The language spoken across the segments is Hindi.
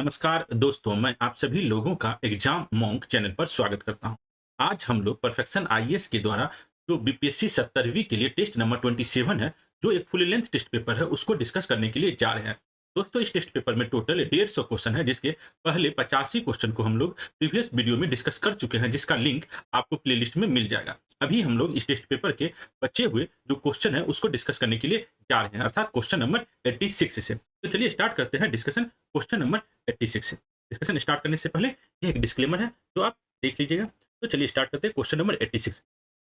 नमस्कार दोस्तों, मैं आप सभी लोगों का एग्जाम मॉन्क चैनल पर स्वागत करता हूं। आज हम लोग परफेक्शन आईएएस के द्वारा जो बीपीएससी 70वीं के लिए टेस्ट नंबर 27 है, जो एक फुल लेंथ टेस्ट पेपर है, उसको डिस्कस करने के लिए जा रहे हैं। दोस्तों, इस टेस्ट पेपर में टोटल 150 क्वेश्चन है, जिसके पहले 85 क्वेश्चन को हम लोग प्रीवियस वीडियो में डिस्कस कर चुके हैं, जिसका लिंक आपको प्लेलिस्ट में मिल जाएगा। अभी हम लोग इस टेस्ट पेपर के बचे हुए जो क्वेश्चन है उसको डिस्कस करने के लिए जा रहे हैं, अर्थात क्वेश्चन नंबर 86 से। तो चलिए स्टार्ट करते हैं डिस्कशन क्वेश्चन नंबर 86 से। डिस्कशन स्टार्ट करने से पहले ये एक डिस्क्लेमर है, तो आप देख लीजिएगा। तो चलिए स्टार्ट करते हैं क्वेश्चन नंबर 86।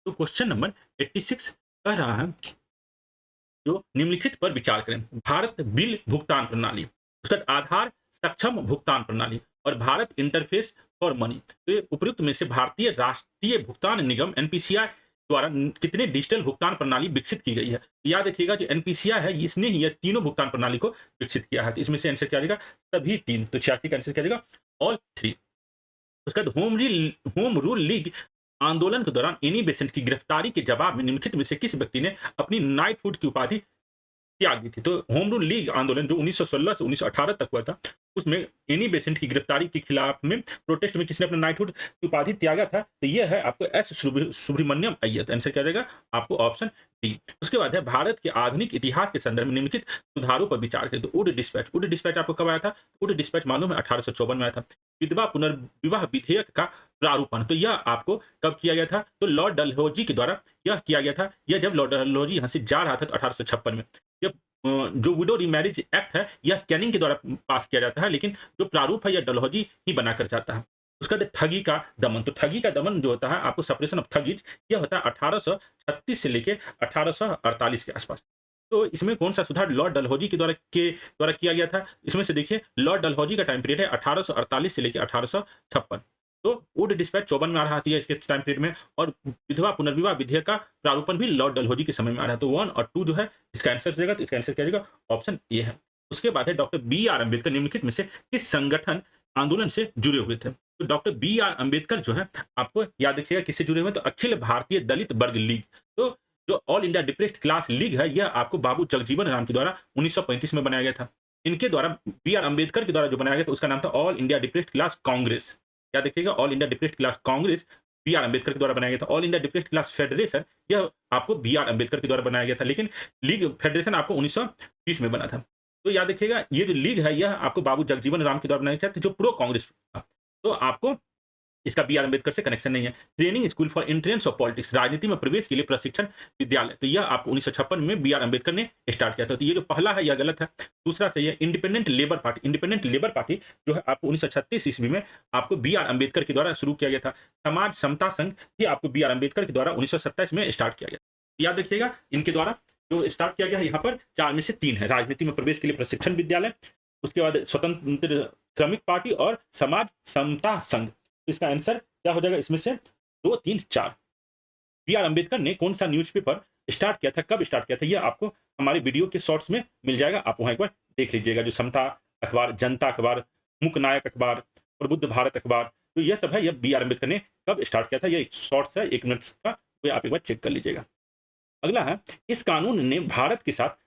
तो क्वेश्चन नंबर 86 कह रहा है, जो निम्नलिखित पर विचार करें। भारत बिल भुगतान प्रणाली, उसका आधार सक्षम भुगतान प्रणाली और भारत इंटरफेस फॉर मनी। तो ये उपयुक्त में से भारतीय राष्ट्रीय भुगतान निगम एनपीसीआई द्वारा कितने डिजिटल भुगतान प्रणाली विकसित की गई है। तो याद रखिएगा, जो एनपीसीआई है इसने ही ये तीनों भुगतान प्रणाली को विकसित किया है। तो इसमें से आंसर क्या आ जाएगा? सभी तीन। तो 86 का आंसर क्या आ जाएगा? All three. उसके बाद होम रूल लीग आंदोलन के दौरान एनी बेसेंट की गिरफ्तारी के जवाब में निम्नलिखित में से किस व्यक्ति ने अपनी नाइटहुड की उपाधि त्याग दी थी? तो होम रूल लीग आंदोलन जो 1916 से 1918 तक हुआ था, उसमें एनी बेसेंट की गिरफ्तारी के खिलाफ में प्रोटेस्ट में किसने अपना नाइटहुड की उपाधि त्यागा था? तो यह है आपको एस सुब्रमण्यम अय्यर। आंसर क्या रहेगा? आपको ऑप्शन डी। उसके बाद है भारत के आधुनिक इतिहास के संदर्भ में निम्नलिखित सुधारों पर विचार करें। तो उड डिस्पैच, उड डिस्पैच आपको कब आया था? उड डिस्पैच मालूम है 1854 में आया था। विधवा पुनर्विवाह विधेयक का प्रारूपण, तो यह आपको कब किया गया था? तो लॉर्ड डलहौजी के द्वारा यह किया गया था। यह जब लॉर्ड डलहौजी यहाँ से जा रहा था, तो 1856 में। जब जो विडो रीमैरिज एक्ट है, यह कैनिंग के द्वारा पास किया जाता है, लेकिन जो प्रारूप है यह डलहौजी ही बनाकर जाता है। उसका ठगी का दमन, तो ठगी का दमन जो होता है आपको सेपरेशन ऑफ ठगीज, यह होता है 1836 से लेके 1848 के आसपास। तो इसमें कौन सा सुधार लॉर्ड डलहौजी के द्वारा किया गया था? इसमें से देखिए, लॉर्ड डलहौजी का टाइम पीरियड है 1848 से लेके 1856। तो वुड डिस्पैच 54 में आ रहा था इसके टाइम पीरियड में, और विधवा पुनर्विवाह विधेयक का प्रारूपण भी लॉर्ड डलहौजी के समय में आ रहा है। तो 1 और 2 जो है इसका आंसर रहेगा। तो इसका आंसर क्या रहेगा? ऑप्शन ए है। उसके बाद है डॉक्टर बी आर अम्बेडकर निम्नलिखित में से किस संगठन आंदोलन से जुड़े हुए थे? तो डॉक्टर बी आर अम्बेडकर जो है, आपको याद रखिएगा किससे जुड़े हुए हैं? तो अखिल भारतीय दलित वर्ग लीग। तो जो all India depressed class league है, यह आपको बाबू जगजीवन राम के द्वारा 1935 में बनाया गया था। इनके द्वारा बी आर अम्बेडकर के द्वारा जो बनाया गया था, उसका नाम था all India depressed class Congress. याद रखिएगा, all India depressed class Congress B R Ambedkar के द्वारा बनाया गया था। All India depressed class federation, यह आपको बी आर अम्बेडकर के द्वारा बनाया गया था, लेकिन लीग फेडरेशन आपको 1920 में बना था। तो याद रखिएगा, ये जो लीग है यह आपको बाबू जगजीवन राम के द्वारा बनाया गया था, जो प्रो कांग्रेस था। तो आपको इसका बी आर अम्बेडकर से कनेक्शन नहीं है। Training school for entrance of politics, राजनीति में प्रवेश के लिए प्रशिक्षण विद्यालय, तो यह आपको 1956 में बी आर अम्बेडकर ने स्टार्ट किया था। तो ये जो पहला है यह गलत है। दूसरा सही है, independent labour party. Independent labour party जो है आपको 1936 ईस्वी में आपको बी आर अम्बेडकर के द्वारा शुरू किया गया था। समाज समता संघ ये आपको बी आर अम्बेडकर के द्वारा 1927 में स्टार्ट किया गया। याद रखिएगा, इनके द्वारा जो स्टार्ट किया गया है, यहाँ पर 4 में से 3 है। राजनीति में प्रवेश के लिए प्रशिक्षण विद्यालय, उसके बाद स्वतंत्र श्रमिक पार्टी और समाज समता संघ। तो इसका आंसर क्या हो जाएगा इसमें से? 2, 3, 4। बी आर अम्बेडकर ने कौन सा न्यूज़पेपर स्टार्ट किया था, कब स्टार्ट किया था? यह आपको हमारे वीडियो के शॉर्ट्स में मिल जाएगा, आप वहां एक बार देख लीजिएगा। जो समता अखबार, जनता अखबार, मुकनायक अखबार, प्रबुद्ध भारत अखबार, तो यह सब है, यह बी आर अम्बेडकर ने कब स्टार्ट किया था। यह एक शॉर्ट्स है 1 मिनट का, तो आप एक बार चेक कर लीजिएगा। अगला है, इस कानून ने भारत के साथ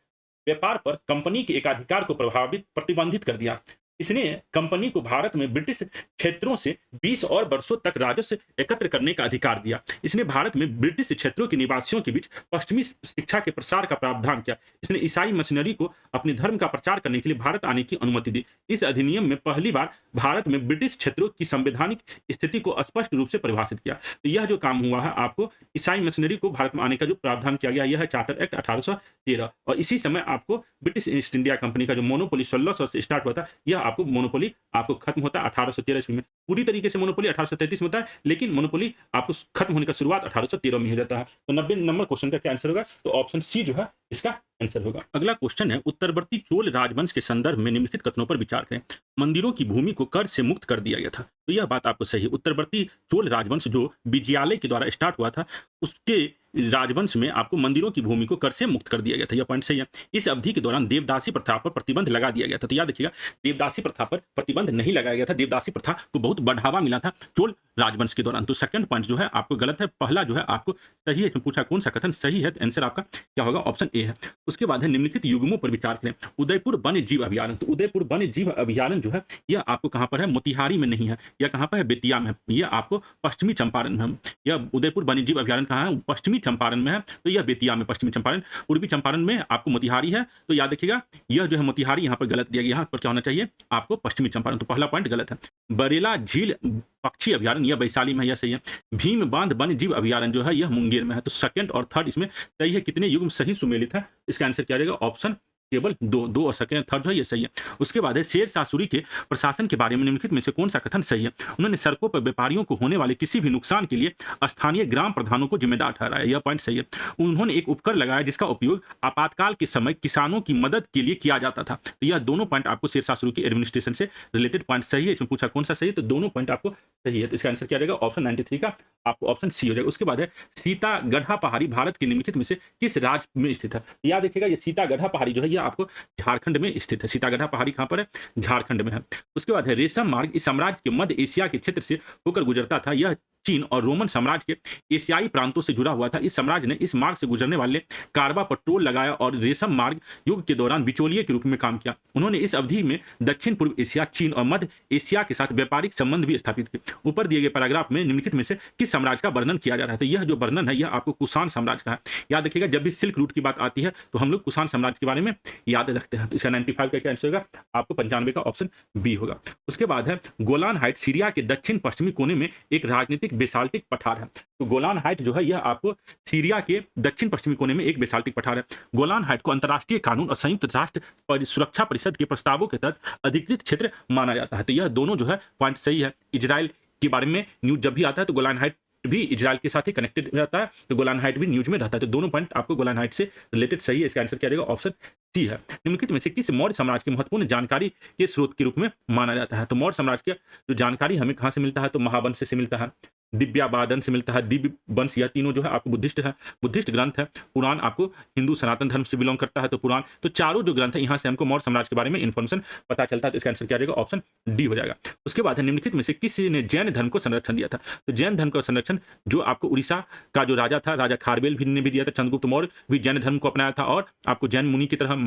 व्यापार पर कंपनी के एकाधिकार को प्रतिबंधित कर दिया। इसने कंपनी को भारत में ब्रिटिश क्षेत्रों से 20 और वर्षों तक राजस्व एकत्र करने का अधिकार दिया। इसने भारत में ब्रिटिश क्षेत्रों के निवासियों के बीच पश्चिमी शिक्षा के प्रसार का प्रावधान किया। इसने ईसाई मिशनरी को अपने धर्म का प्रचार करने के लिए भारत आने की अनुमति दी। इस अधिनियम में पहली बार भारत में ब्रिटिश क्षेत्रों की संवैधानिक स्थिति को स्पष्ट रूप से परिभाषित किया। तो यह जो काम हुआ है, आपको ईसाई मिशनरी को भारत में आने का जो प्रावधान किया गया, यह है चार्टर एक्ट 1813। और इसी समय आपको ब्रिटिश ईस्ट इंडिया कंपनी का जो मोनोपोली 1600 से स्टार्ट हुआ था, यह आपको मोनोपोली आपको खत्म होता है 1813 ईस्वी में। पूरी तरीके से मोनोपोली 1833 में होता है, लेकिन मोनोपोली आपको खत्म होने का शुरुआत 1813 में हो जाता है। तो 90 नंबर क्वेश्चन का क्या आंसर होगा? तो ऑप्शन सी जो है इसका आंसर होगा। अगला क्वेश्चन है, उत्तरवर्ती चोल राजवंश के संदर्भ में निम्नलिखित कथनों पर विचार करें। मंदिरों की भूमि को कर से मुक्त कर दिया गया था। तो यह बात आपको सही है। उत्तरवर्ती चोल राजवंश जो विजयालय के द्वारा स्टार्ट हुआ था, उसके राजवंश में आपको मंदिरों की भूमि को कर से मुक्त कर दिया गया था, यह पॉइंट सही है। इस अवधि के दौरान देवदासी प्रथा पर प्रतिबंध लगा दिया गया था। तो याद रखिएगा, देवदासी प्रथा पर प्रतिबंध नहीं लगाया गया था, देवदासी प्रथा को बहुत बढ़ावा मिला था चोल राजवंश के दौरान। तो सेकंड पॉइंट जो है आपको गलत है, पहला जो है आपको सही है। इसमें पूछा कौन सा कथन सही है, तो आंसर आपका क्या होगा, ऑप्शन ए है। उसके बाद है निम्नलिखित युग्मों पर विचार करें। उदयपुर वन्य जीव अभ्यारण्य, तो उदयपुर वन्य जीव अभ्यारण्य जो है यह आपको कहां पर है, मोतिहारी में नहीं है, यह कहां पर है, बेतिया में है। यह आपको पश्चिमी चंपारण में है। यह उदयपुर वन्य जीव अभ्यारण्य कहां है, पश्चिमी चंपारण में है, तो यह बेतिया में पश्चिमी चंपारण। पूर्वी चंपारण में आपको मोतिहारी है, तो याद रखिएगा यह जो है मोतिहारी यहाँ पर गलत दिया गया, यहाँ पर क्या होना चाहिए आपको पश्चिमी चंपारण। तो पहला पॉइंट गलत है। बरेला झील पक्षी अभ्यारण्य यह वैशाली में, यह सही है। भीम बांध वन्य जीव अभ्यारण्य जो है यह मुंगेर में है। तो सेकंड और थर्ड इसमें सही है। कितने युग्म सही सुमेलित है, इसका आंसर क्या रहेगा, ऑप्शन केवल दो और सेकंड थर्ड जो है ये सही है। उसके बाद है शेर शाह सूरी के प्रशासन के बारे में निम्नलिखित में से कौन सा कथन सही है। उन्होंने सड़कों पर व्यापारियों को होने वाले किसी भी नुकसान के लिए स्थानीय ग्राम प्रधानों को जिम्मेदार ठहराया, यह पॉइंट सही है। उन्होंने एक उपकर लगाया जिसका उपयोग आपातकाल के समय किसानों की मदद के लिए किया जाता था। तो यह दोनों पॉइंट आपको शेर शाह सूरी के एडमिनिस्ट्रेशन से रिलेटेड पॉइंट सही है। इसमें पूछा कौन सा सही है, तो दोनों पॉइंट आपको सही है। तो इसका आंसर क्या रहेगा, ऑप्शन 93 का आपको ऑप्शन सी हो जाएगा। उसके बाद है सीतागढ़ा पहाड़ी भारत के निम्नलिखित में से किस राज्य में स्थित है। याद रखिएगा ये सीतागढ़ा पहाड़ी जो है यह आपको झारखंड में स्थित है। सीतागढ़ा पहाड़ी कहां पर है, झारखंड में है। उसके बाद है रेशम मार्ग इस साम्राज्य के मध्य एशिया के क्षेत्र से होकर गुजरता था। यह चीन और रोमन साम्राज्य के एशियाई प्रांतों से जुड़ा हुआ था। इस साम्राज्य ने इस मार्ग से गुजरने वाले कारवा पर टोल लगाया और रेशम मार्ग युग के दौरान बिचौलिए के रूप में काम किया। उन्होंने इस अवधि में दक्षिण पूर्व एशिया, चीन और मध्य एशिया के साथ व्यापारिक संबंध भी स्थापित किए। ऊपर दिए गए पैराग्राफ में निम्नलिखित में से किस साम्राज्य का वर्णन किया जा रहा है। तो यह जो वर्णन है यह आपको कुषाण साम्राज्य का है। याद रखिएगा जब भी सिल्क रूट की बात आती है तो हम लोग कुषाण साम्राज्य के बारे में याद रखते हैं। तो इसका 95 का क्या आंसर होगा, आपको 95 का ऑप्शन बी होगा। उसके बाद है गोलान हाइट सीरिया के दक्षिण पश्चिमी कोने में एक राजनीतिक बेसाल्टिक पठार है। तो गोलान हाइट जो है यह आपको सीरिया के दक्षिण पश्चिमी कोने में एक बेसाल्टिक पठार है। गोलान हाइट को अंतर्राष्ट्रीय कानून और संयुक्त राष्ट्र सुरक्षा परिषद के प्रस्तावों के तहत अधिकृत क्षेत्र माना जाता है। तो यह दोनों जो है पॉइंट सही है। इजराइल के बारे में न्यूज जब भी आता है तो गोलान हाइट भी इजराइल के साथ ही कनेक्टेड रहता है, तो गोलान हाइट भी न्यूज में रहता है। तो दोनों पॉइंट आपको गोलान हाइट से रिलेटेड सही है। इसका आंसर क्या रहेगा, ऑप्शन सी है। निम्नलिखित में से किस मौर्य साम्राज्य की महत्वपूर्ण जानकारी के स्रोत के रूप में माना जाता है। तो मौर्य साम्राज्य का जो जानकारी हमें कहां से मिलता है, तो महावंश से मिलता है, दिव्याबादन से मिलता है, दिव्य वंश, यह तीनों जो है आपको बुद्धिस्ट है, बुद्धिस्ट ग्रंथ है। पुराण आपको हिंदू सनातन धर्म से बिलोंग करता है, तो पुराण। तो चारों जो ग्रंथ है यहाँ से हमको मौर्य साम्राज्य के बारे में इंफॉर्मेशन पता चलता है। तो इसका आंसर क्या रहेगा, ऑप्शन डी हो जाएगा। उसके बाद है निम्नलिखित में से किसी ने जैन धर्म को संरक्षण दिया था। तो जैन धर्म का संरक्षण जो आपको उड़ीसा का जो राजा था, राजा खारवेल भी ने भी दिया था। चंद्रगुप्त मौर्य भी जैन धर्म को अपनाया था और आपको जैन मुनि की तरह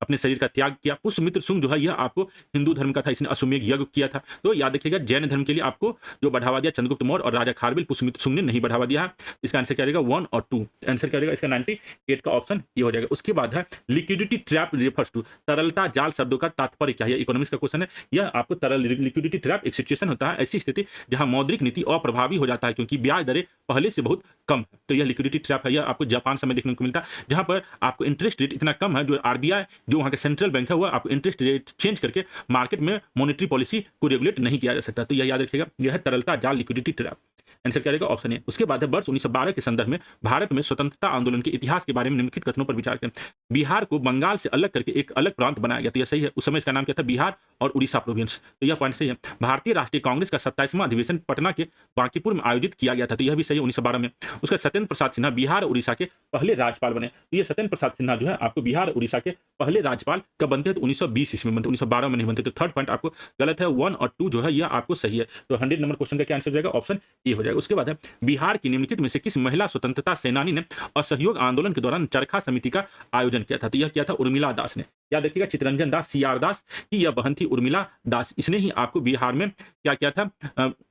अपने शरीर का त्याग किया। पुष्यमित्र शुंग जो है यह आपको हिंदू धर्म का था, इसने अश्वमेध यज्ञ किया था। तो याद रखिएगा जैन धर्म के लिए आपको जो बढ़ावा दिया चंद्रगुप्त मौर्य और राजा खारवेल, पुष्यमित्र शुंग ने नहीं बढ़ावा दिया है। इसका आंसर क्या रहेगा, 1 और 2। आंसर क्या रहेगा इसका 98 का ऑप्शन ये हो जाएगा। उसके बाद है लिक्विडिटी ट्रैप रेफर्स टू, तरलता जाल शब्दों का तात्पर्य क्या है। इकोनॉमिक्स का क्वेश्चन है। यह आपको तरल लिक्विडिटी ट्रैप एक सिचुएशन होता है, ऐसी स्थिति जहां मौद्रिक नीति अप्रभावी हो जाता है क्योंकि ब्याज दरें पहले से बहुत कम है। तो यह लिक्विडिटी ट्रैप है। यह आपको जापान समय देखने को मिलता है जहां पर आपको इंटरेस्ट रेट इतना कम है, जो आरबीआई जो वहां का सेंट्रल बैंक है वह आपको इंटरेस्ट रेट चेंज करके मार्केट में मॉनेटरी पॉलिसी को रेगुलेट नहीं किया जा सकता। तो यह याद रखिएगा, यह है तरलता जाल लिक्विडिटी ट्रैप। आंसर क्या रहेगा, ऑप्शन ए। उसके बाद है वर्ष 1912 के संदर्भ में भारत में स्वतंत्रता आंदोलन के इतिहास के बारे में निम्नलिखित कथनों पर विचार करें। बिहार को बंगाल से अलग करके एक अलग प्रांत बनाया गया। तो यह सही है। उस समय इसका नाम क्या था, बिहार और उड़ीसा प्रोविंस। तो यह पॉइंट सही है। भारतीय राष्ट्रीय कांग्रेस का 27वां अधिवेशन पटना के बांकीपुर में आयोजित किया गया था। तो यह भी सही है, 1912 में। उसका सत्येंद्र प्रसाद सिन्हा बिहार और उड़ीसा के पहले राज्यपाल बने। तो ये सत्येंद्र प्रसाद सिन्हा जो है आपको बिहार और उड़ीसा के पहले राज्यपाल कब बनते हैं, तो 1920 ईस्वी में बनते, 1912 में नहीं बनते। तो थर्ड पॉइंट आपको गलत है। 1 और 2 जो है यह आपको सही है। तो 100 नंबर क्वेश्चन का क्या आंसर हो जाएगा, ऑप्शन ए हो जाएगा। उसके बाद है बिहार की निम्नलिखित में से किस महिला स्वतंत्रता सेनानी ने असहयोग आंदोलन के दौरान चरखा समिति का आयोजन किया था। तो यह किया था उर्मिला दास ने। याद रखिएगा चितरंजन दास, सीआर दास की यह बहन थी उर्मिला दास। इसने ही आपको बिहार में क्या किया था,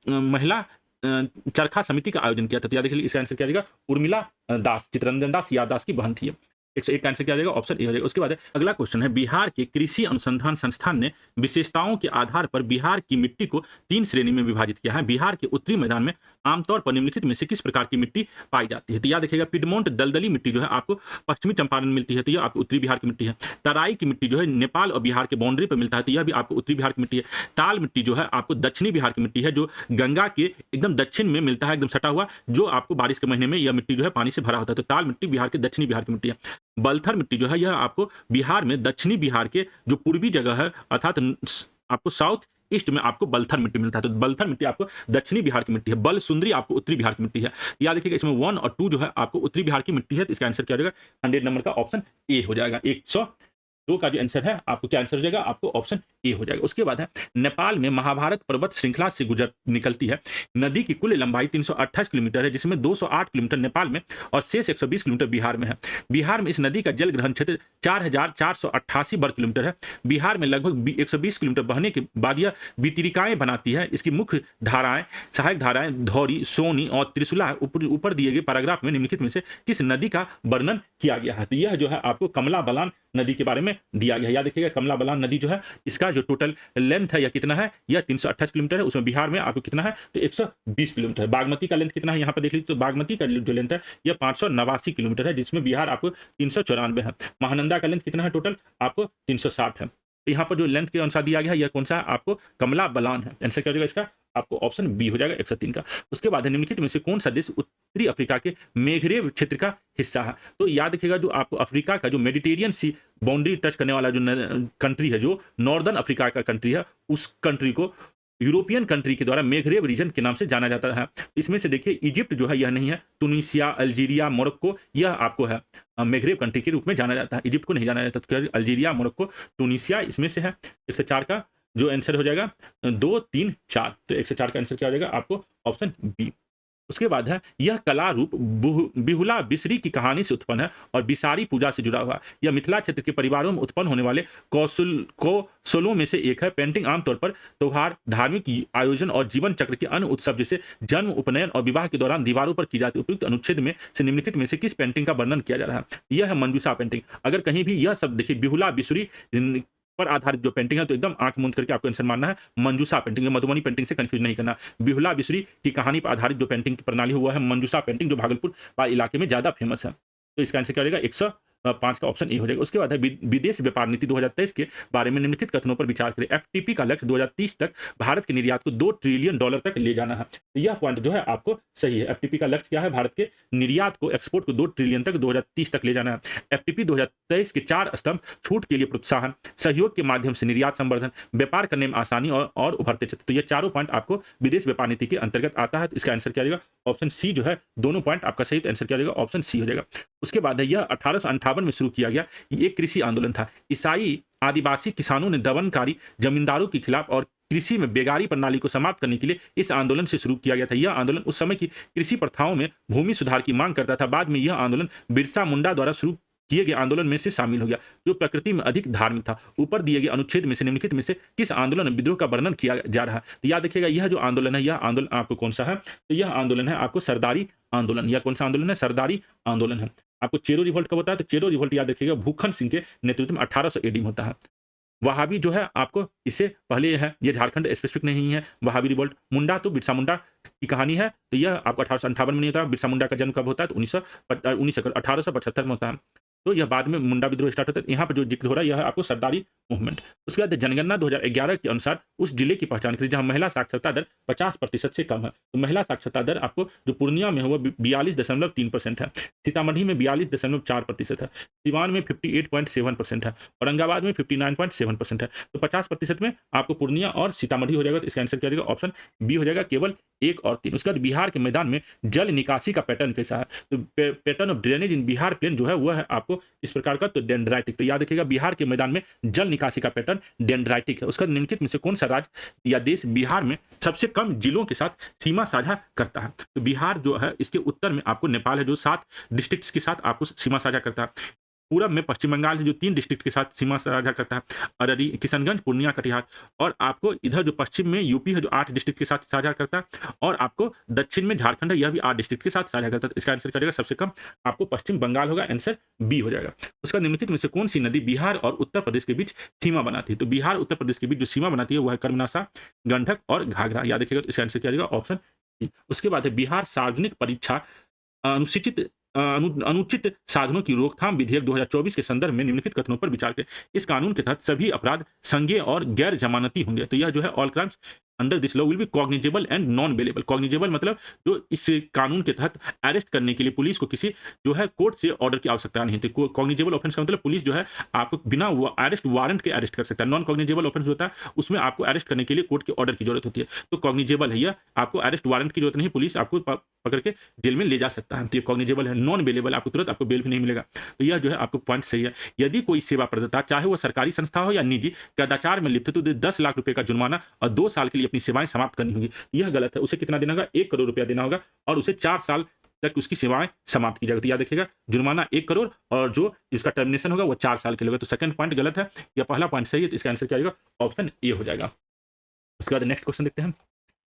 महिला चरखा समिति का आयोजन किया था। तो याद रखिए इसका आंसर क्या रहेगा, उर्मिला दास, चितरंजन दास सीआर दास की बहन थी। 101 का आंसर क्या जाएगा, ऑप्शन ए हो जाएगा। उसके बाद अगला क्वेश्चन है, बिहार के कृषि अनुसंधान संस्थान ने विशेषताओं के आधार पर बिहार की मिट्टी को 3 श्रेणी में विभाजित किया है। बिहार के उत्तरी मैदान में आमतौर पर निम्नलिखित में से किस प्रकार की मिट्टी पाई जाती है। तो याद रखिएगा पिडमोंट दलदली मिट्टी जो है आपको पश्चिमी चंपारण में मिलती है, तो यह आपको उत्तरी बिहार की मिट्टी है। तराई की मिट्टी जो है नेपाल और बिहार के बाउंड्री पर मिलता है, तो यह भी आपको उत्तरी बिहार की मिट्टी है। ताल मिट्टी जो है आपको दक्षिणी बिहार की मिट्टी है, जो गंगा के एकदम दक्षिण में मिलता है, एकदम सटा हुआ, जो आपको बारिश के महीने में यह मिट्टी जो है पानी से भरा होता है। तो ताल मिट्टी बिहार के दक्षिणी बिहार की मिट्टी है। बलथर मिट्टी जो है यह आपको बिहार में दक्षिणी बिहार के जो पूर्वी जगह है, अर्थात आपको साउथ ईस्ट में आपको बलथर मिट्टी मिलता है। तो बलथर मिट्टी आपको दक्षिणी बिहार की मिट्टी है, बल सुंदरी आपको उत्तरी बिहार की मिट्टी है। याद रखिएगा इसमें 1 और 2 जो है आपको उत्तरी बिहार की मिट्टी है, तो इसका आंसर क्या हो जाएगा 100 नंबर का ऑप्शन ए हो जाएगा। 102 का जो आंसर है आपको क्या आंसर हो जाएगा, आपको ऑप्शन ए हो जाएगा। उसके बाद है नेपाल में महाभारत पर्वत श्रृंखला से गुजर निकलती है। नदी की कुल लंबाई 328 किलोमीटर है, जिसमें 208 किलोमीटर नेपाल में और शेष 120 किलोमीटर बिहार में है। बिहार में इस नदी का जल ग्रहण क्षेत्र 4488 वर्ग किलोमीटर है। बिहार में लगभग 120 किलोमीटर बहने के बाद यह वितरिकाएं बनाती है। इसकी मुख्य धाराएं सहायक धाराएं धौरी, सोनी और त्रिशुला है। ऊपर दिए गए पैराग्राफ में निम्नलिखित में से किस नदी का वर्णन किया गया है। तो यह जो है आपको कमला बलान नदी के बारे में दिया गया है। याद रखिएगा कमला बलान नदी जो है इसका जो टोटल लेंथ है यह कितना है, यह 328 किलोमीटर है। उसमें बिहार में आपको कितना है, तो 120 किलोमीटर है। बागमती का लेंथ कितना है यहाँ पर देख लीजिए, तो बागमती का जो लेंथ है यह 589 किलोमीटर है, जिसमें बिहार आपको 394 है। महानंदा का लेंथ कितना है, टोटल आपको 360 है। तो यहाँ पर जो लेंथ के अनुसार दिया गया है यह कौन सा है, आपको कमला बलान है। आंसर क्या हो जाएगा इसका, आपको ऑप्शन बी हो जाएगा 103 का। उसके बाद निम्नलिखित में से कौन सा देश उत्तरी अफ्रीका के मेघरेब क्षेत्र का हिस्सा है। तो याद रखिएगा जो आपको अफ्रीका का जो मेडिटेरियन सी बाउंड्री टच करने वाला जो कंट्री है, जो नॉर्दर्न अफ्रीका का कंट्री है, उस कंट्री को यूरोपियन कंट्री के द्वारा मेघरेब रीजन के नाम से जाना जाता है। इसमें से देखिए इजिप्ट जो है यह नहीं है, तुनिसिया, अल्जीरिया, मोरक्को यह आपको है मेघरेब कंट्री के रूप में जाना जाता है। इजिप्ट को नहीं जाना जाता, तो अल्जीरिया, मोरक्को, तुनिसिया इसमें से है। 104 का जो आंसर हो जाएगा 2, 3, 4। तो 104 का आंसर क्या हो जाएगा, आपको ऑप्शन बी। उसके बाद है यह कला रूप बिहुला बिसरी की से उत्पन्न है और बिसारी पूजा से जुड़ा हुआ। यह मिथिला क्षेत्र के परिवारों में उत्पन्न होने वाले कौशलों में से एक है। पेंटिंग आमतौर पर त्योहार, धार्मिक आयोजन और जीवन चक्र के अन्य उत्सव जैसे जन्म, उपनयन और विवाह के दौरान दीवारों पर की जाती है। उपयुक्त अनुच्छेद में से निम्नलिखित में से किस पेंटिंग का वर्णन किया जा रहा है। यह है मंजूषा पेंटिंग। अगर कहीं भी यह शब्द देखिए बिहुला बिसरी पर आधारित जो पेंटिंग है, तो एकदम आंख मूंद करके आपको आंसर मानना है मंजूषा पेंटिंग। मधुबनी पेंटिंग से कंफ्यूज नहीं करना। बिहुला बिसरी की कहानी पर आधारित जो पेंटिंग की प्रणाली हुआ है मंजूषा पेंटिंग, जो भागलपुर इलाके में ज्यादा फेमस है। तो इसका आंसर क्या हो जाएगा, 105 का ऑप्शन ए हो जाएगा। उसके बाद है विदेश व्यापार नीति 2023 के बारे में निम्नलिखित कथनों पर विचार करें। एफटीपी का लक्ष्य 2030 तक भारत के निर्यात को $2 ट्रिलियन तक ले जाना है। तो यह पॉइंट जो है आपको सही है। एफटीपी का लक्ष्य क्या है, भारत के निर्यात को, एक्सपोर्ट को $2 ट्रिलियन तक 2030 तक ले जाना है। एफटीपी 2023 के 4 स्तंभ छूट के लिए प्रोत्साहन, सहयोग के माध्यम से निर्यात संवर्धन, व्यापार करने में आसानी और उभरते क्षेत्र। तो ये चारों पॉइंट आपको विदेश व्यापार नीति के अंतर्गत आता है। तो इसका आंसर क्या हो जाएगा, ऑप्शन सी जो है। दोनों पॉइंट आपका सही, तो आंसर क्या हो जाएगा, ऑप्शन सी हो जाएगा। उसके बाद है यह 1858 में शुरू किया गया ये एक कृषि आंदोलन था। ईसाई आदिवासी किसानों ने दमनकारी जमींदारों के खिलाफ और कृषि में बेगारी प्रणाली को समाप्त करने के लिए इस आंदोलन से शुरू किया गया था। यह आंदोलन उस समय की कृषि प्रथाओं में भूमि सुधार की मांग करता था। बाद में यह आंदोलन बिरसा मुंडा द्वारा शुरू किए गए आंदोलन में से शामिल हो गया, जो प्रकृति में अधिक धार्मिक था। ऊपर दिए गए अनुच्छेद में से निम्नलिखित में से किस आंदोलन विद्रोह का वर्णन किया जा रहा है। तो याद रखिएगा यह जो आंदोलन है, यह आंदोलन आपको कौन सा है, तो यह आंदोलन है आपको सरदारी आंदोलन। यह कौन सा आंदोलन है, सरदारी आंदोलन है। आपको चेरो रिवोल्ट कब होता है, तो चेरो रिवोल्ट याद रखिएगा भूखन सिंह के नेतृत्व में 1800 AD में होता है। वहाबी जो है आपको इससे पहले है, ये झारखंड स्पेसिफिक नहीं है। वहाबी रिवोल्ट, मुंडा तो बिरसा मुंडा की कहानी है, तो यह आपको 1858 में नहीं होता। बिरसा मुंडा का जन्म कब होता है, तो 1875 में होता है। तो यह बाद में मुंडा विद्रोह स्टार्ट होता है। यहाँ पर जो जिक्र हो रहा है यह है आपको सरदारी मूवमेंट। उसके बाद जनगणना 2011 के अनुसार उस जिले की पहचान करें जहां महिला साक्षरता दर 50% से कम है। तो महिला साक्षरता दर आपको जो पूर्णिया में है वो 42.3% है, सीतामढ़ी में 42.4% है, सिवान में 58.7% है, औरंगाबाद में 59.7% है। तो 50% में आपको पूर्णिया और सीतामढ़ी हो जाएगा। तो इसका आंसर क्या हो जाएगा, ऑप्शन बी हो जाएगा, केवल 1 और 3। उसके बाद बिहार के मैदान में जल निकासी का पैटर्न कैसा है। तो pattern of drainage in Bihar plain जो है वह है आपको इस प्रकार का, तो डेंड्राइटिक। तो याद रखिएगा बिहार के मैदान में जल निकासी का पैटर्न डेंड्राइटिक है। उसका निम्नलिखित में से कौन सा राज्य या देश बिहार में सबसे कम जिलों के साथ सीमा साझा करता है। तो बिहार जो है इसके उत्तर में आपको नेपाल है जो 7 डिस्ट्रिक्ट्स के साथ आपको सीमा साझा करता है। पूरब में पश्चिम बंगाल है जो 3 डिस्ट्रिक्ट के साथ सीमा साझा करता है, अररी, किशनगंज, पूर्णिया, कटिहार। और आपको इधर जो पश्चिम में यूपी है जो 8 डिस्ट्रिक्ट के साथ साझा करता है, और आपको दक्षिण में झारखंड है यह भी 8 डिस्ट्रिक्ट के साथ साझा करता है। तो इसका आंसर क्या हो जाएगा, सबसे कम आपको पश्चिम बंगाल होगा, आंसर बी हो जाएगा। उसका निम्नलिखित में से कौन सी नदी बिहार और उत्तर प्रदेश के बीच सीमा बनाती है। तो बिहार उत्तर प्रदेश के बीच जो सीमा बनाती है वह है कर्मनाशा, गंडक और घाघरा। याद रखिएगा, तो इसका आंसर क्या हो जाएगा, ऑप्शन सी। उसके बाद है बिहार सार्वजनिक परीक्षा अनुचित साधनों की रोकथाम विधेयक 2024 के संदर्भ में निम्नलिखित कथनों पर विचार करें। इस कानून के तहत सभी अपराध संज्ञेय और गैर जमानती होंगे। तो यह जो है all crimes under this law will be cognizable and non bailable. Cognizable मतलब जो इस कानून के तहत अरेस्ट करने के लिए पुलिस को किसी जो है कोर्ट से ऑर्डर की आवश्यकता नहीं थी। कॉग्निजेबल ऑफेंस का मतलब पुलिस जो है आपको बिना अरेस्ट वारंट के अरेस्ट कर सकता है। नॉन कॉग्निजेबल ऑफेंस होता है उसमें आपको अरेस्ट करने के लिए कोर्ट के ऑर्डर की जरूरत होती है। तो कॉग्निजेबल है यह, आपको अरेस्ट वारंट की जरूरत नहीं, पुलिस आपको पकड़ के जेल में ले जा सकता है। तो ये कॉग्निजेबल है। नॉन बेलेबल आपको तुरंत आपको बेल भी नहीं मिलेगा। तो यह जो है आपको पॉइंट सही है। यदि कोई सेवा प्रदाता चाहे वो सरकारी संस्था हो या निजी कदाचार में लिप्त है तो 10 लाख रुपए का जुर्माना और 2 साल के लिए अपनी सेवाएं समाप्त करनी होगी। यह गलत है। उसे कितना देना होगा? 1 करोड़ रुपया देना होगा और उसे 4 साल तक उसकी सेवाएं समाप्त की जाएगी। तो याद रखिएगा जुर्माना 1 करोड़ और जो इसका टर्मिनेशन होगा वो 4 साल के लिए होगा। तो सेकंड पॉइंट गलत है, या पहला पॉइंट सही है। तो इसका आंसर क्या होगा? ऑप्शन ए हो जाएगा। उसके बाद नेक्स्ट क्वेश्चन देखते हैं।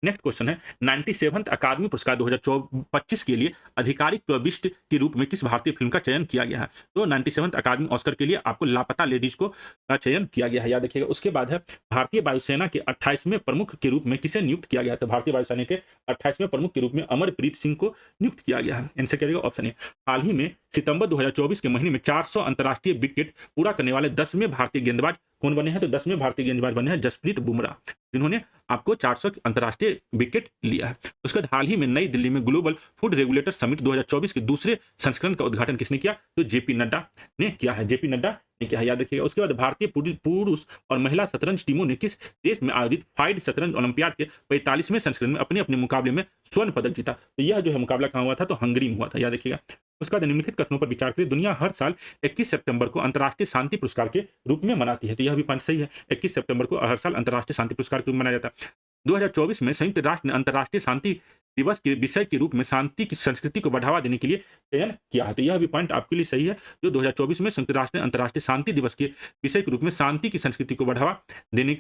नेक्स्ट क्वेश्चन है 97th अकादमी पुरस्कार 2025 के लिए आधिकारिक प्रविष्टि के रूप में किस भारतीय फिल्म का चयन किया गया है? तो 97th अकादमी ऑस्कर के लिए आपको लापता लेडीज को चयन किया गया है, याद रखिएगा। उसके बाद है भारतीय वायुसेना के 28वें प्रमुख के रूप में किसे नियुक्त किया गया है? तो भारतीय वायुसेना के 28वें प्रमुख के रूप में अमरप्रीत सिंह को नियुक्त किया गया है। आंसर क्या रहेगा? Option A. हाल ही में सितंबर 2024 के महीने में 400 अंतर्राष्ट्रीय विकेट पूरा करने वाले 10वें भारतीय गेंदबाज कौन बने हैं? तो 10वें भारतीय गेंदबाज बने हैं जसप्रीत बुमराह, जिन्होंने आपको 400 अंतर्राष्ट्रीय विकेट लिया है। उसके बाद हाल ही में नई दिल्ली में ग्लोबल फूड रेगुलेटर समिट 2024 के दूसरे संस्करण का उद्घाटन किसने किया? तो जेपी नड्डा ने किया है। जेपी नड्डा ने किया है, याद रखिएगा। उसके बाद भारतीय पुरुष और महिला शतरंज टीमों ने किस देश में आयोजित फाइड शतरंज ओलंपियाड के 45वें संस्करण में अपने अपने मुकाबले में स्वर्ण पदक जीता? तो यह जो है मुकाबला कहाँ हुआ था? तो हंगरी में हुआ था, याद रखिएगा। उसके बाद निम्नलिखित कथनों पर विचार करें। दुनिया हर साल 21 सितंबर को अंतर्राष्ट्रीय शांति पुरस्कार के रूप में मनाती है। तो यह भी पॉइंट सही है। 21 सितंबर को हर साल अंतर्राष्ट्रीय शांति पुरस्कार के रूप में मनाया जाता है। 2024 में संयुक्त राष्ट्र ने अंतर्राष्ट्रीय शांति दिवस के विषय के रूप में शांति की संस्कृति को बढ़ावा देने के लिए चयन किया है। तो यह भी पॉइंट आपके लिए सही है। जो 2024 में संयुक्त राष्ट्र ने अंतर्राष्ट्रीय शांति दिवस के विषय के रूप में शांति की संस्कृति को बढ़ावा देने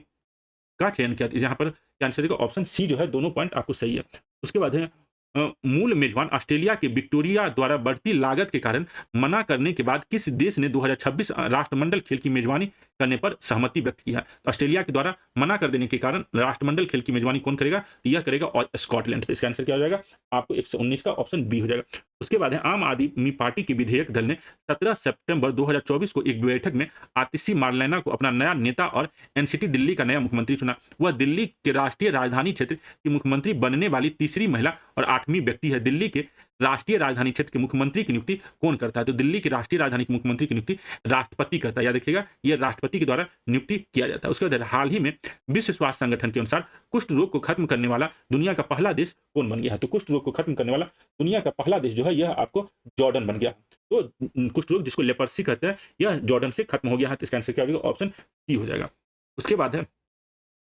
का चयन किया। यहाँ पर आंसर का ऑप्शन सी जो है, दोनों पॉइंट आपको सही है। उसके बाद है मूल मेजबान ऑस्ट्रेलिया के विक्टोरिया द्वारा बढ़ती लागत के कारण मना करने के बाद किस देश ने 2026 राष्ट्रमंडल खेल की मेजबानी करने पर सहमति व्यक्त की है? तो ऑस्ट्रेलिया के द्वारा मना कर देने के कारण राष्ट्रमंडल खेल की मेजबानी कौन करेगा? तो यह करेगा और स्कॉटलैंड। तो इसका आंसर क्या हो जाएगा? आपको 119 का ऑप्शन बी हो जाएगा। उसके बाद है आम आदमी पार्टी के विधेयक दल ने 17 सितंबर 2024 को एक बैठक में आतिशी मार्लेना को अपना नया नेता और एनसीटी दिल्ली का नया मुख्यमंत्री चुना। वह दिल्ली के राष्ट्रीय राजधानी क्षेत्र की मुख्यमंत्री बनने वाली तीसरी महिला और 8वीं व्यक्ति है। दिल्ली के राष्ट्रीय राजधानी क्षेत्र के मुख्यमंत्री की नियुक्ति कौन करता है? तो दिल्ली की राष्ट्रीय राजधानी के मुख्यमंत्री की नियुक्ति राष्ट्रपति करता है, याद रखिएगा। यह राष्ट्रपति के द्वारा नियुक्ति किया जाता है। उसके बाद हाल ही में विश्व स्वास्थ्य संगठन के अनुसार कुष्ठ रोग को खत्म करने वाला दुनिया का पहला देश कौन बन गया है? तो कुष्ठ रोग को खत्म करने वाला दुनिया का पहला देश जो है यह आपको जॉर्डन बन गया। तो कुष्ठ रोग जिसको लेपर्सी कहते हैं यह जॉर्डन से खत्म हो गया है। तो इसका आंसर क्या होगा? ऑप्शन सी हो जाएगा। उसके बाद है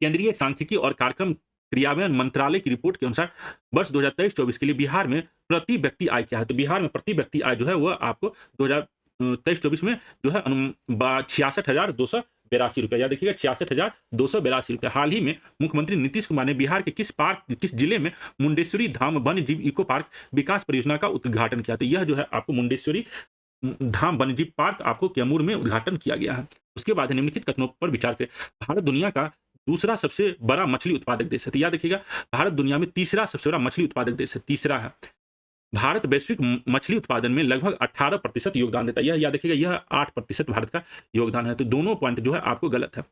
केंद्रीय सांख्यिकी और कार्यक्रम क्रियान्वयन मंत्रालय की रिपोर्ट के अनुसार वर्ष 2023-24 के लिए बिहार में प्रति व्यक्ति आय क्या है? तो बिहार में प्रति व्यक्ति आय जो है वह आपको 2023-24 में जो है 66,282 रुपया, याद रखिएगा 66,282 रुपया। हाल ही में मुख्यमंत्री नीतीश कुमार ने बिहार के किस जिले में मुंडेश्वरी धाम वन्य जीव इको पार्क विकास परियोजना का उद्घाटन किया? तो यह जो है आपको मुंडेश्वरी धाम वन्य जीव पार्क आपको कैमूर में उद्घाटन किया गया है। उसके बाद निम्नलिखित कथनों पर विचार करें। भारत दुनिया का दूसरा सबसे बड़ा मछली उत्पादक देश है। तो याद रखिएगा भारत दुनिया में तीसरा सबसे बड़ा मछली उत्पादक देश है, तीसरा है। भारत वैश्विक मछली उत्पादन में लगभग 18% योगदान देता है। यह याद रखिएगा, यह 8% भारत का योगदान है। तो दोनों पॉइंट जो है आपको गलत है।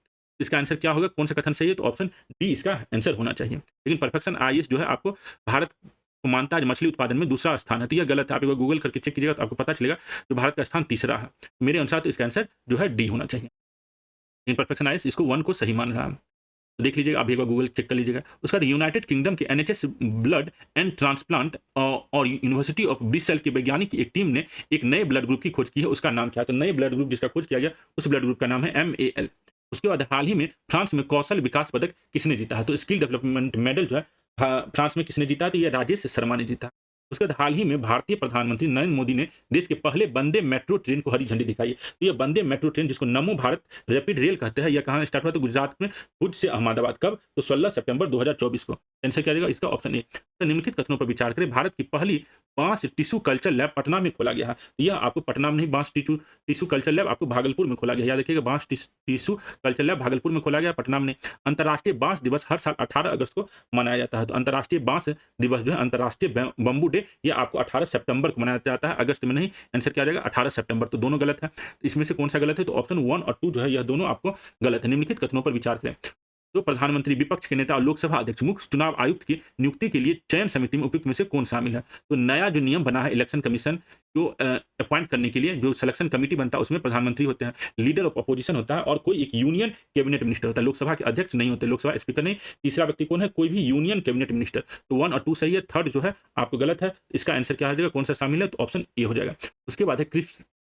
इसका आंसर क्या होगा? कौन सा कथन सही है? तो ऑप्शन डी इसका आंसर होना चाहिए। लेकिन परफेक्शन आईएएस जो है आपको भारत को मानता है मछली उत्पादन में दूसरा स्थान है। तो यह गलत है। आप एक बार गूगल करके चेक कीजिएगा तो आपको पता चलेगा जो भारत का स्थान तीसरा है। मेरे अनुसार तो इसका आंसर जो है डी होना चाहिए। लेकिन परफेक्शन आईएएस इसको 1 को सही मान रहा है। तो देख लीजिएगा, आप एक बार गूगल चेक कर लीजिएगा। उसका यूनाइटेड किंगडम के एनएचएस ब्लड एंड ट्रांसप्लांट और यूनिवर्सिटी ऑफ ब्रिसेल के वैज्ञानिक की एक टीम ने एक नए ब्लड ग्रुप की खोज की है। उसका नाम क्या है? तो नए ब्लड ग्रुप जिसका खोज किया गया उस ब्लड ग्रुप का नाम है MAL। उसके बाद हाल ही में फ्रांस में कौशल विकास पदक किसने जीता है? तो स्किल डेवलपमेंट मेडल जो है फ्रांस में किसने जीता? तो यह राजेश शर्मा ने जीता। उसके बाद हाल ही में भारतीय प्रधानमंत्री नरेंद्र मोदी ने देश के पहले वंदे मेट्रो ट्रेन को हरी झंडी दिखाई है। तो यह वंदे मेट्रो ट्रेन जिसको नमो भारत रैपिड रेल कहते हैं, यह कहाँ स्टार्ट हुआ? तो गुजरात में भुज से अहमदाबाद। कब? तो 16 सितंबर 2024 को। आंसर क्या रहेगा? इसका ऑप्शन ए। तो निम्नलिखित कथनों पर विचार करें। भारत की पहली बांस टिश्यू कल्चर लैब पटना में खोला गया है। तो यह आपको पटना में नहीं, बांस टिश्यू कल्चर लैब आपको भागलपुर में खोला गया। याद रखिएगा, बांस टिश्यू कल्चर लैब भागलपुर में खोला गया, पटना में नहीं। अंतर्राष्ट्रीय बांस दिवस हर साल 18 अगस्त को मनाया जाता है। तो अंतर्राष्ट्रीय बांस दिवस जो है अंतर्राष्ट्रीय बम्बू डे, यह आपको 18 सितंबर को मनाया जाता है, अगस्त में नहीं। आंसर क्या रहेगा? 18 सितंबर। तो दोनों गलत है। इसमें से कौन सा गलत है? तो ऑप्शन 1 और 2 जो है यह दोनों आपको गलत है। निम्नलिखित कथनों पर विचार करें। तो प्रधानमंत्री, विपक्ष के नेता और लोकसभा अध्यक्ष मुख्य चुनाव आयुक्त की नियुक्ति के लिए चयन समिति में उपयुक्त में से कौन शामिल है? तो नया जो नियम बना है इलेक्शन कमीशन को अपॉइंट करने के लिए, जो सिलेक्शन कमेटी बनता है उसमें प्रधानमंत्री होते हैं, लीडर ऑफ अपोजिशन होता है और कोई एक यूनियन कैबिनेट मिनिस्टर होता है। लोकसभा के अध्यक्ष नहीं होते, लोकसभा स्पीकर नहीं। तीसरा व्यक्ति कौन है? कोई भी यूनियन कैबिनेट मिनिस्टर। तो 1 और 2 सही है, थर्ड जो है आपको गलत है। इसका आंसर क्या हो जाएगा, कौन सा शामिल है? तो ऑप्शन ए हो जाएगा। उसके बाद है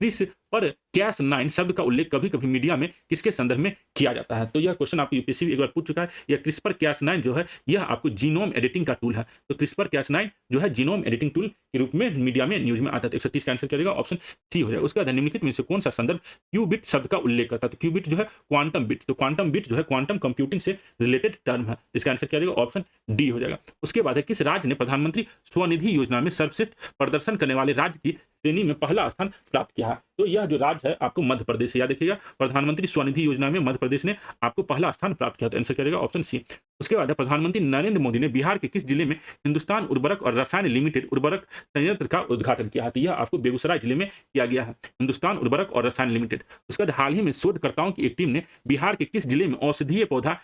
क्रिस्पर कैस 9 शब्द का उल्लेख कभी कभी मीडिया में किसके संदर्भ में किया जाता है? तो यह क्वेश्चन आपको यूपीएससी एक बार पूछ चुका है। यह क्रिस्पर कैस 9 जो है यह आपको जीनोम एडिटिंग का टूल है। तो क्रिस्पर कैस 9 जो है जीनोम एडिटिंग टूल के रूप में मीडिया में न्यूज में आता है। 130 का आंसर क्या जाएगा? ऑप्शन सी हो जाएगा। उसके बाद निम्नलिखित में से कौन सा संदर्भ क्यूबिट शब्द का उल्लेख करता है? तो क्यूबिट जो है क्वांटम बिट, तो क्वांटम बिट जो है क्वांटम कंप्यूटिंग से रिलेटेड टर्म है। इसका आंसर क्या जाएगा? ऑप्शन डी हो जाएगा। उसके बाद है किस राज्य ने प्रधानमंत्री स्वनिधि योजना में सर्वश्रेष्ठ प्रदर्शन करने वाले राज्य की श्रेणी में पहला स्थान प्राप्त किया है? तो यह जो राज्य है आपको मध्य प्रदेश है। याद रखिएगा, प्रधानमंत्री स्वनिधि योजना में मध्य प्रदेश ने आपको पहला स्थान प्राप्त किया। तो आंसर क्या रहेगा? Option C. उसके बाद प्रधानमंत्री नरेंद्र मोदी ने बिहार के किस जिले में हिंदुस्तान उर्वरक और रसायन लिमिटेड उर्वरक संयंत्र का उद्घाटन किया है? तो यह आपको बेगूसराय जिले में किया गया है, हिंदुस्तान उर्वरक और रसायन लिमिटेड। उसके बाद हाल ही में शोधकर्ताओं की एक टीम ने बिहार के किस जिले में औषधीय पौधा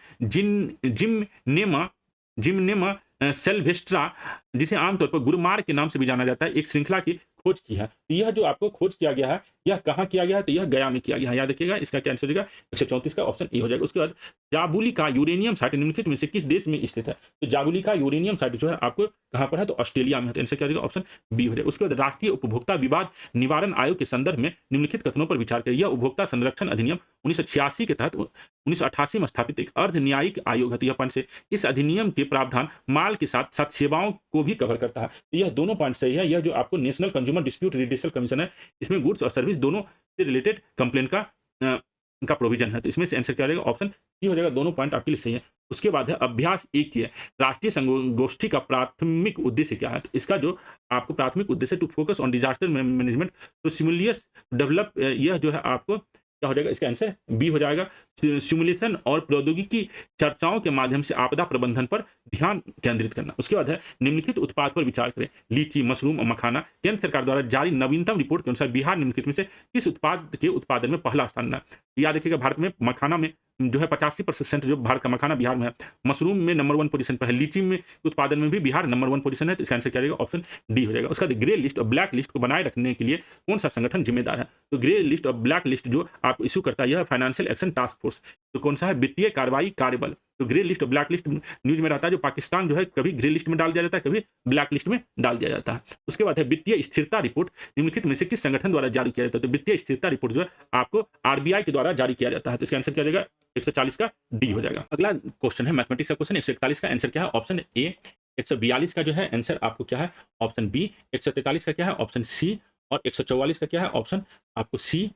जिमनेमा सेल्वेस्ट्रा, जिसे आमतौर पर गुरुमार के नाम से भी जाना जाता है, एक श्रृंखला की खोज की है? तो यह जो आपको खोज किया गया है यह कहाँ किया गया है? तो यह गया में किया गया है। याद रखिएगा, इसका क्या आंसर हो जाएगा? 134 का ऑप्शन ए हो जाएगा। उसके बाद जाबुली का यूरेनियम साइट निम्नलिखित में से किस देश में स्थित है? तो जाबुली का यूरेनियम साइट जो है आपको कहाँ पर है? तो ऑस्ट्रेलिया में है। तो आंसर क्या हो जाएगा? ऑप्शन बी हो जाएगा। उसके बाद राष्ट्रीय उपभोक्ता विवाद निवारण आयोग के संदर्भ में निम्नलिखित कथनों पर विचार करें। यह उपभोक्ता संरक्षण अधिनियम 1986 के तहत 1988 में स्थापित एक अर्ध न्यायिक आयोग है। तो यह पॉइंट से इस अधिनियम के प्रावधान माल के साथ साथ सेवाओं को भी कवर करता है। तो यह दोनों पॉइंट सही है। यह जो आपको नेशनल कंज्यूमर डिस्प्यूट रिड्यूसल कमीशन है, इसमें गुड्स और सर्विस दोनों से रिलेटेड कंप्लेन का प्रोविजन है। तो इसमें से आंसर क्या रहेगा? ऑप्शन सी हो जाएगा। दोनों पॉइंट आपके लिए सही है। उसके बाद है अभ्यास एक की है राष्ट्रीय संगोष्ठी का प्राथमिक उद्देश्य क्या है? तो इसका जो आपको प्राथमिक उद्देश्य to focus on disaster management to simultaneous develop, यह जो है आपको क्या हो जाएगा? इसका आंसर बी हो जाएगा। सिमुलेशन और प्रौद्योगिकी चर्चाओं के माध्यम से आपदा प्रबंधन पर ध्यान केंद्रित करना। उसके बाद है निम्नलिखित उत्पाद पर विचार करें। लीची, मशरूम और मखाना। केंद्र सरकार द्वारा जारी नवीनतम रिपोर्ट के अनुसार बिहार निम्नलिखित में से किस उत्पाद के उत्पादन में पहला स्थान है? याद रखिएगा, भारत में मखाना में जो है 85% जो भारत का मखाना बिहार में है। मशरूम में नंबर 1 पोजीशन पर है। लीची में उत्पादन में भी बिहार नंबर 1 पोजीशन है। तो इसका आंसर क्या रहेगा? ऑप्शन डी हो जाएगा। उसका ग्रे लिस्ट और ब्लैक लिस्ट को बनाए रखने के लिए कौन सा संगठन जिम्मेदार है? तो ग्रे लिस्ट और ब्लैक लिस्ट जो आप इशू करता है यह फाइनेंशियल एक्शन टास्क फोर्स। तो कौन सा है? वित्तीय कार्रवाई कार्यबल। तो ग्रे लिस्ट और ब्लैक लिस्ट न्यूज में रहता है, जो पाकिस्तान जो है कभी ग्रे लिस्ट में डाल दिया जाता है, कभी ब्लैक लिस्ट में डाल दिया जाता है। उसके बाद है वित्तीय स्थिरता रिपोर्ट निम्नलिखित में से किस संगठन द्वारा जारी किया जाता है? तो वित्तीय स्थिरता रिपोर्ट जो है आपको आरबीआई के द्वारा जारी किया जाता है। तो इसका आंसर क्या जाएगा? 140 का डी हो जाएगा। अगला क्वेश्चन है मैथमेटिक्स का क्वेश्चन। 141 का आंसर क्या है? Option A. 142 का जो है आंसर आपको क्या है? Option B. 143 का क्या है? Option C. और 144 का क्या है? ऑप्शन आपको सी।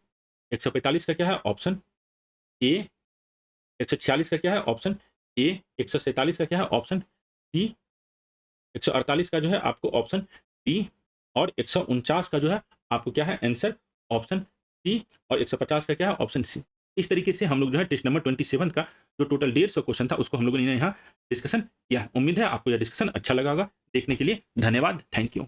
145 का क्या है? Option A. 146 का क्या है? Option A. 147 का क्या है? ऑप्शन सी। 148 का जो है आपको ऑप्शन डी। और 149 का जो है आपको क्या है? Answer option C. और 150 का क्या है? Option C. इस तरीके से हम लोग जो है टेस्ट नंबर 27 का जो टोटल 150 क्वेश्चन था उसको हम लोगों ने यहाँ डिस्कशन किया है। उम्मीद है आपको यह डिस्कशन अच्छा लगा होगा। देखने के लिए धन्यवाद। Thank you.